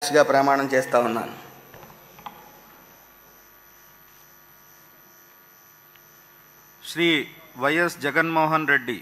గా ప్రమాణం చేస్తా ఉన్నాను. శ్రీ వైఎస్ జగన్మోహన్ రెడ్డి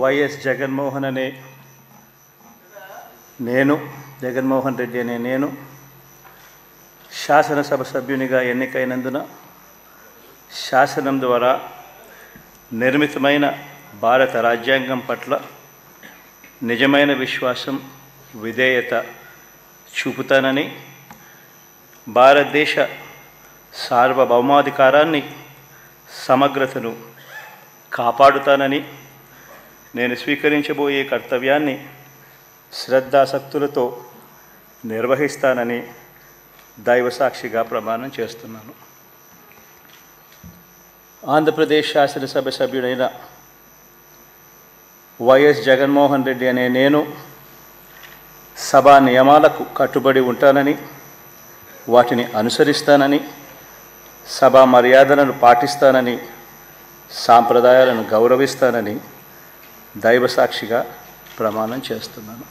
వైఎస్ జగన్మోహన్ అనే నేను జగన్మోహన్ రెడ్డి అనే నేను శాసనసభ సభ్యునిగా ఎన్నికైనందున శాసనం ద్వారా నిర్మితమైన భారత రాజ్యాంగం పట్ల నిజమైన విశ్వాసం విధేయత చూపుతానని, భారతదేశ సార్వభౌమాధికారాన్ని సమగ్రతను కాపాడుతానని, నేను స్వీకరించబోయే కర్తవ్యాన్ని శ్రద్ధాసక్తులతో నిర్వహిస్తానని దైవసాక్షిగా ప్రమాణం చేస్తున్నాను. ఆంధ్రప్రదేశ్ శాసనసభ సభ్యుడైన వైఎస్ జగన్మోహన్ రెడ్డి అనే నేను సభా నియమాలకు కట్టుబడి ఉంటానని, వాటిని అనుసరిస్తానని, సభా మర్యాదలను పాటిస్తానని, సాంప్రదాయాలను గౌరవిస్తానని దైవసాక్షిగా ప్రమాణం చేస్తున్నాను.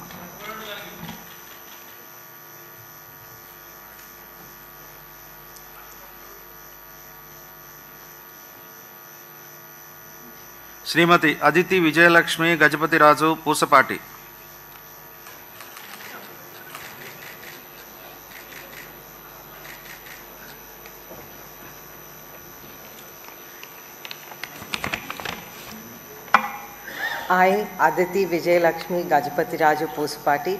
శ్రీమతి Aditi Vijayalakshmi Gajapathiraju Pusapati. I, Aditi Vijayalakshmi Gajapati Raju Pusapati,